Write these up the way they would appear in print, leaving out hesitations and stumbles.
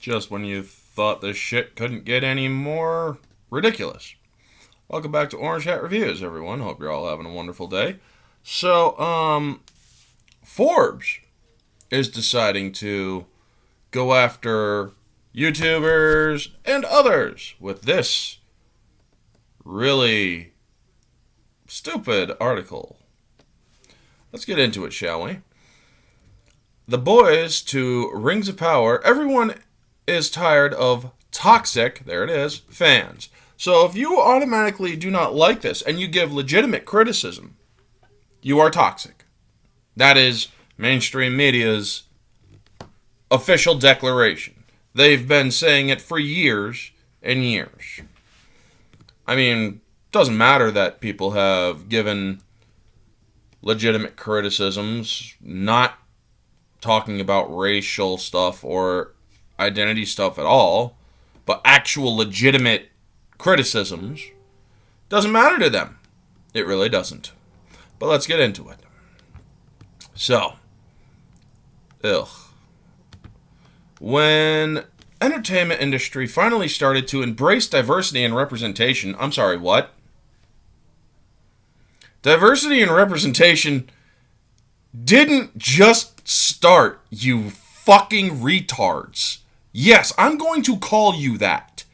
Just when you thought this shit couldn't get any more ridiculous. Welcome back to Orange Hat Reviews, everyone. Hope you're all having a wonderful day. So, Forbes is deciding to go after YouTubers and others with this really stupid article. Let's get into it, shall we? The boys to Rings of Power. Everyone is tired of toxic, there it is, fans. So if you automatically do not like this and you give legitimate criticism, you are toxic. That is mainstream media's official declaration. They've been saying it for years and years. I mean, it doesn't matter that people have given legitimate criticisms, not talking about racial stuff or identity stuff at all, but actual legitimate criticisms. Doesn't matter to them. It really doesn't. But let's get into it. So, when entertainment industry finally started to embrace diversity and representation, I'm sorry, what? Diversity and representation didn't just start, you fucking retards. Yes, I'm going to call you that,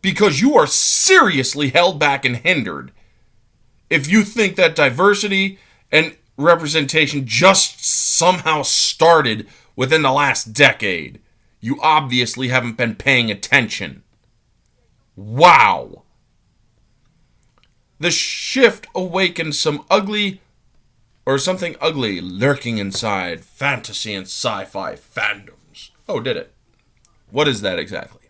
because you are seriously held back and hindered if you think that diversity and representation just somehow started within the last decade. You obviously haven't been paying attention. Wow. The shift awakened something ugly lurking inside fantasy and sci-fi fandoms. Oh, did it? What is that exactly?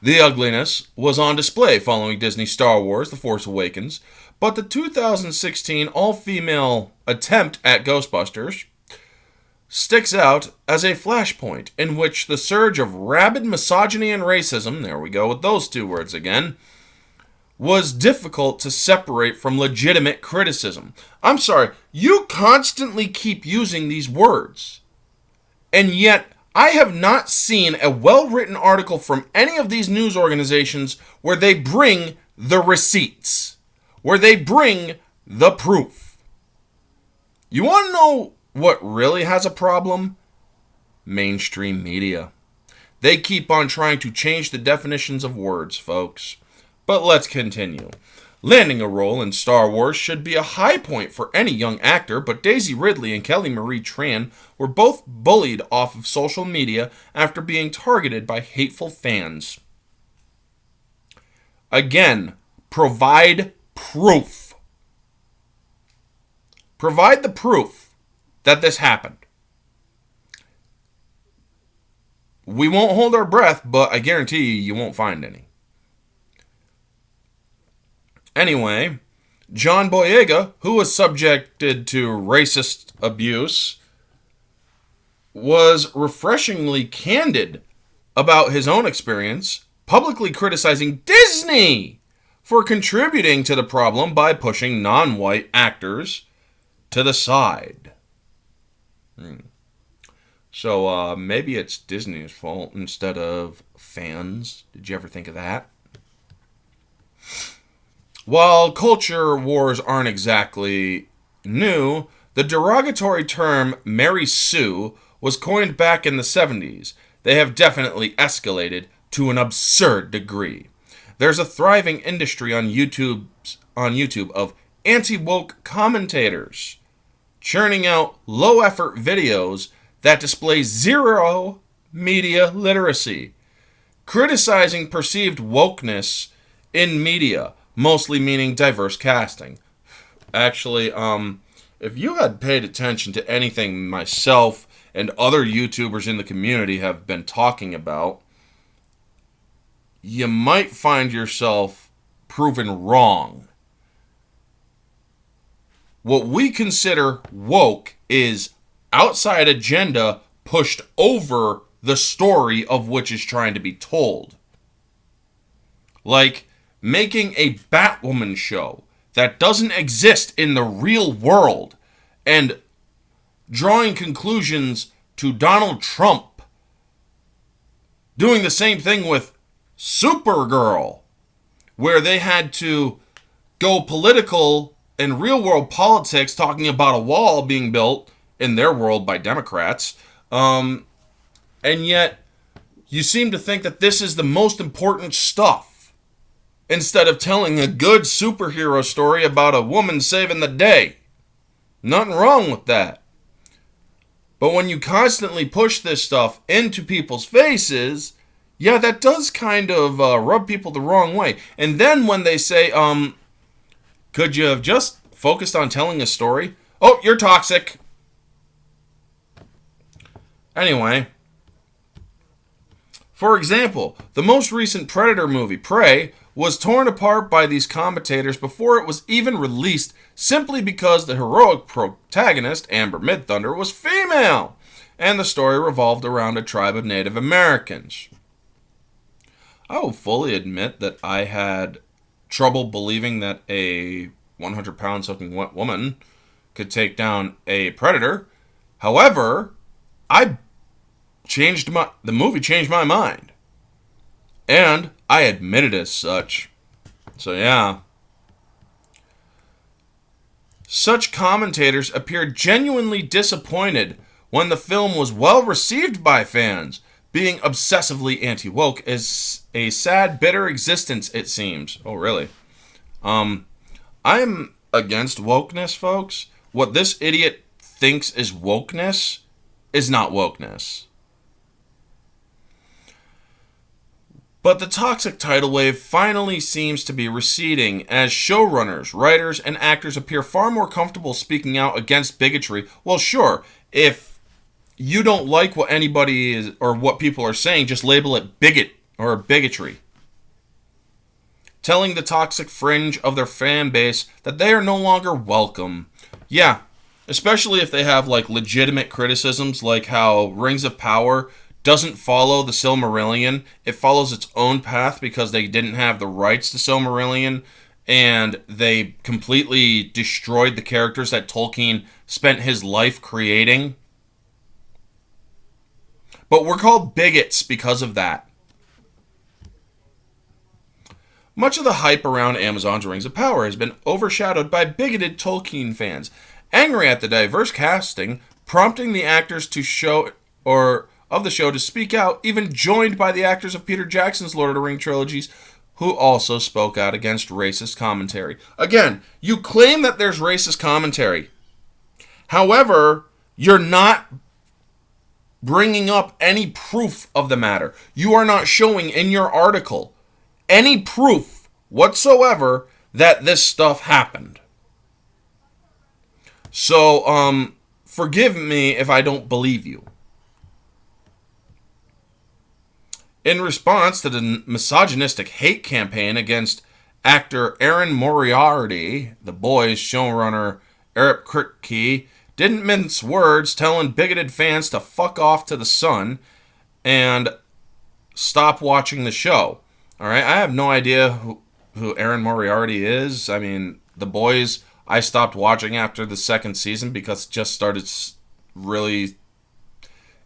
The ugliness was on display following Disney's Star Wars: The Force Awakens, but the 2016 all-female attempt at Ghostbusters sticks out as a flashpoint in which the surge of rabid misogyny and racism, there we go with those two words again, was difficult to separate from legitimate criticism. I'm sorry, you constantly keep using these words, and yet I have not seen a well-written article from any of these news organizations where they bring the receipts, where they bring the proof. You want to know what really has a problem? Mainstream media. They keep on trying to change the definitions of words, folks. But let's continue. Landing a role in Star Wars should be a high point for any young actor, but Daisy Ridley and Kelly Marie Tran were both bullied off of social media after being targeted by hateful fans. Again, provide proof. Provide the proof that this happened. We won't hold our breath, but I guarantee you won't find any. Anyway, John Boyega, who was subjected to racist abuse, was refreshingly candid about his own experience, publicly criticizing Disney for contributing to the problem by pushing non-white actors to the side. So maybe it's Disney's fault instead of fans. Did you ever think of that? While culture wars aren't exactly new, the derogatory term Mary Sue was coined back in the 70s. They have definitely escalated to an absurd degree. There's a thriving industry on YouTube of anti-woke commentators, churning out low-effort videos that display zero media literacy, criticizing perceived wokeness in media, mostly meaning diverse casting. Actually, if you had paid attention to anything myself and other YouTubers in the community have been talking about, you might find yourself proven wrong. What we consider woke is outside agenda pushed over the story of which is trying to be told. Like making a Batwoman show that doesn't exist in the real world and drawing conclusions to Donald Trump Doing the same thing with Supergirl, where they had to go political in real world politics, talking about a wall being built in their world by Democrats. And yet, you seem to think that this is the most important stuff, instead of telling a good superhero story about a woman saving the day. Nothing wrong with that. But when you constantly push this stuff into people's faces, yeah, that does kind of rub people the wrong way. And then when they say, could you have just focused on telling a story? Oh, you're toxic. Anyway, for example, the most recent Predator movie, Prey, was torn apart by these commentators before it was even released, simply because the heroic protagonist, Amber Midthunder, was female, and the story revolved around a tribe of Native Americans. I will fully admit that I had trouble believing that a 100-pound soaking wet woman could take down a predator. However, the movie changed my mind. And I admit it as such. So yeah. Such commentators appeared genuinely disappointed when the film was well received by fans. Being obsessively anti-woke is a sad, bitter existence, it seems. Oh, really? I'm against wokeness, folks. What this idiot thinks is wokeness is not wokeness. But the toxic tidal wave finally seems to be receding as showrunners, writers, and actors appear far more comfortable speaking out against bigotry. Well, sure, if you don't like what anybody is or what people are saying, just label it bigot or bigotry. Telling the toxic fringe of their fan base that they are no longer welcome. Yeah, especially if they have like legitimate criticisms, like how Rings of Power doesn't follow the Silmarillion. It follows its own path because they didn't have the rights to Silmarillion, and they completely destroyed the characters that Tolkien spent his life creating. But we're called bigots because of that. Much of the hype around Amazon's Rings of Power has been overshadowed by bigoted Tolkien fans, angry at the diverse casting, prompting the actors of the show to speak out, even joined by the actors of Peter Jackson's Lord of the Rings trilogies, who also spoke out against racist commentary. Again, you claim that there's racist commentary. However, you're not bringing up any proof of the matter. You are not showing in your article any proof whatsoever that this stuff happened. So, forgive me if I don't believe you. In response to the misogynistic hate campaign against actor Erin Moriarty, The Boys showrunner Eric Kripke didn't mince words, telling bigoted fans to fuck off to the sun and stop watching the show. Alright, I have no idea who Erin Moriarty is. I mean, The Boys, I stopped watching after the second season because it just started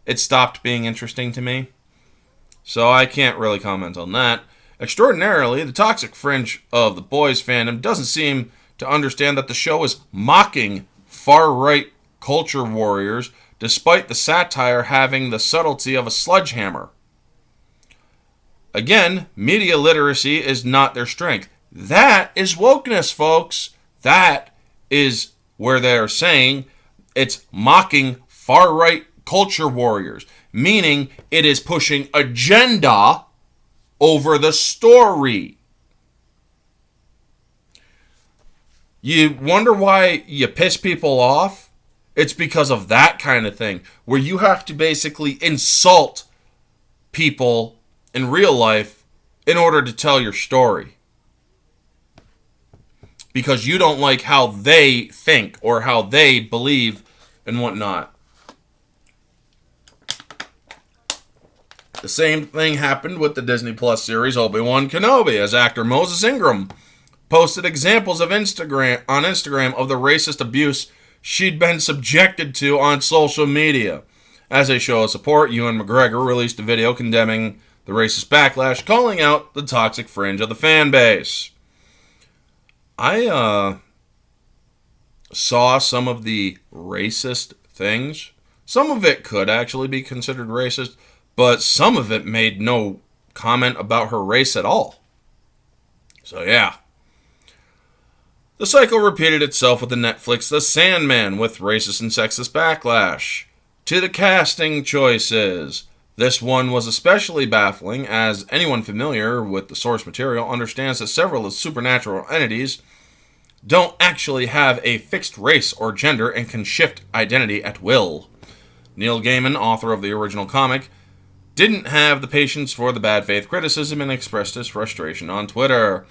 it stopped being interesting to me. So I can't really comment on that. Extraordinarily, the toxic fringe of The Boys fandom doesn't seem to understand that the show is mocking far-right culture warriors, despite the satire having the subtlety of a sledgehammer. Again, media literacy is not their strength. That is wokeness, folks. That is where they're saying it's mocking far-right culture warriors, meaning it is pushing agenda over the story. You wonder why you piss people off? It's because of that kind of thing, where you have to basically insult people in real life in order to tell your story. Because you don't like how they think or how they believe and whatnot. The same thing happened with the Disney Plus series Obi-Wan Kenobi, as actor Moses Ingram posted examples on Instagram of the racist abuse she'd been subjected to on social media. As a show of support, Ewan McGregor released a video condemning the racist backlash, calling out the toxic fringe of the fan base. I saw some of the racist things. Some of it could actually be considered racist, but some of it made no comment about her race at all. So yeah. The cycle repeated itself with the Netflix The Sandman with racist and sexist backlash. To the casting choices. This one was especially baffling, as anyone familiar with the source material understands that several of the supernatural entities don't actually have a fixed race or gender and can shift identity at will. Neil Gaiman, author of the original comic, didn't have the patience for the bad faith criticism and expressed his frustration on Twitter.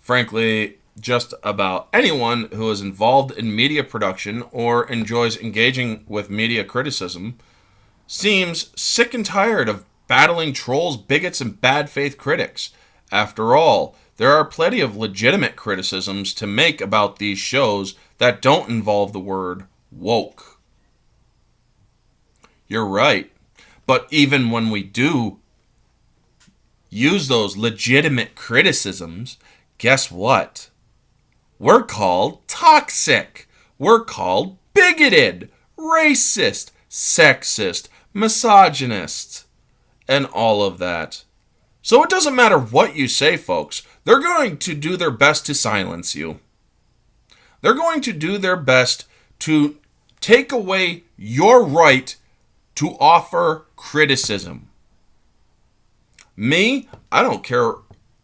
Frankly, just about anyone who is involved in media production or enjoys engaging with media criticism seems sick and tired of battling trolls, bigots, and bad faith critics. After all, there are plenty of legitimate criticisms to make about these shows that don't involve the word woke. You're right. But even when we do use those legitimate criticisms, guess what? We're called toxic. We're called bigoted, racist, sexist, misogynist, and all of that. So it doesn't matter what you say, folks. They're going to do their best to silence you. They're going to do their best to take away your right to offer criticism. Me, I don't care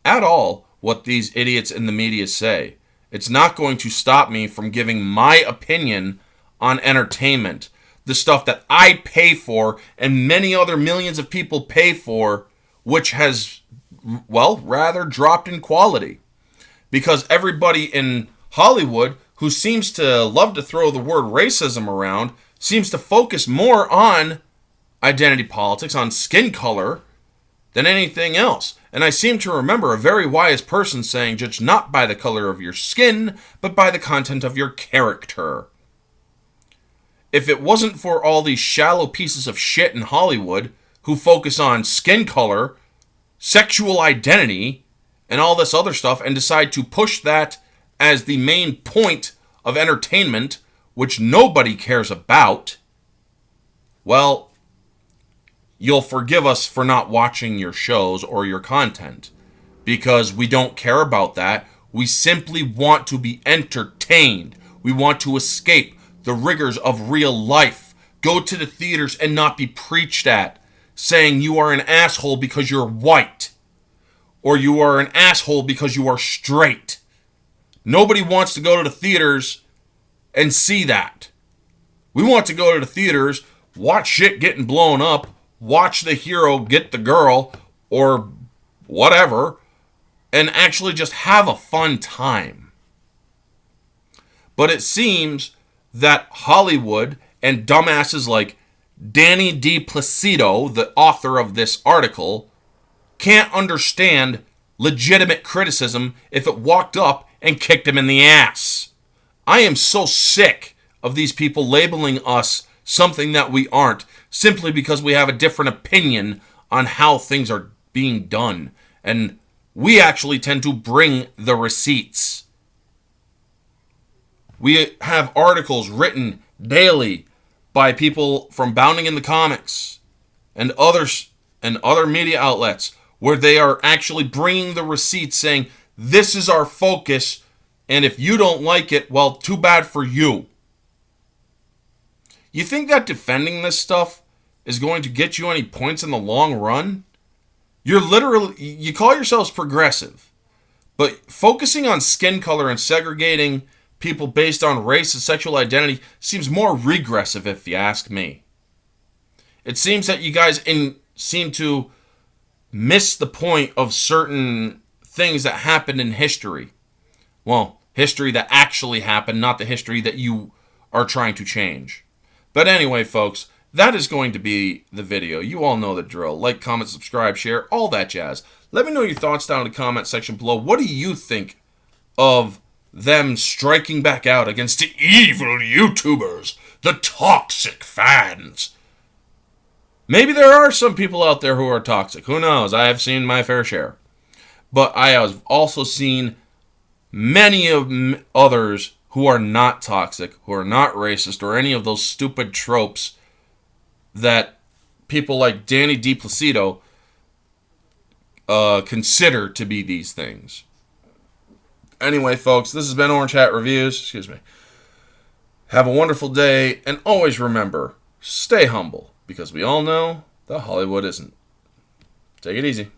at all what these idiots in the media say. It's not going to stop me from giving my opinion on entertainment. The stuff that I pay for and many other millions of people pay for, which has, well, rather dropped in quality. Because everybody in Hollywood who seems to love to throw the word racism around seems to focus more on identity politics, on skin color, than anything else. And I seem to remember a very wise person saying, judge not by the color of your skin, but by the content of your character. If it wasn't for all these shallow pieces of shit in Hollywood who focus on skin color, sexual identity, and all this other stuff, and decide to push that as the main point of entertainment, which nobody cares about, well, you'll forgive us for not watching your shows or your content, because we don't care about that. We simply want to be entertained. We want to escape the rigors of real life. Go to the theaters and not be preached at, saying you are an asshole because you're white, or you are an asshole because you are straight. Nobody wants to go to the theaters and see that. We want to go to the theaters, watch shit getting blown up, watch the hero get the girl, or whatever, and actually just have a fun time. But it seems that Hollywood and dumbasses like Danny D. Placido, the author of this article, can't understand legitimate criticism if it walked up and kicked him in the ass. I am so sick of these people labeling us something that we aren't, simply because we have a different opinion on how things are being done. And we actually tend to bring the receipts. We have articles written daily by people from Bounding in the Comics and others and other media outlets where they are actually bringing the receipts saying, this is our focus, and if you don't like it, well, too bad for you. You think that defending this stuff is going to get you any points in the long run? You call yourselves progressive, but focusing on skin color and segregating people based on race and sexual identity seems more regressive, if you ask me. It seems that you guys seem to miss the point of certain things that happened in history. Well, history that actually happened, not the history that you are trying to change. But anyway, folks, that is going to be the video. You all know the drill. Like, comment, subscribe, share, all that jazz. Let me know your thoughts down in the comment section below. What do you think of them striking back out against the evil YouTubers, the toxic fans? Maybe there are some people out there who are toxic. Who knows? I have seen my fair share. But I have also seen many of others who are not toxic, who are not racist, or any of those stupid tropes that people like Danny DiPlacido consider to be these things. Anyway, folks, this has been Orange Hat Reviews. Excuse me. Have a wonderful day, and always remember, stay humble, because we all know that Hollywood isn't. Take it easy.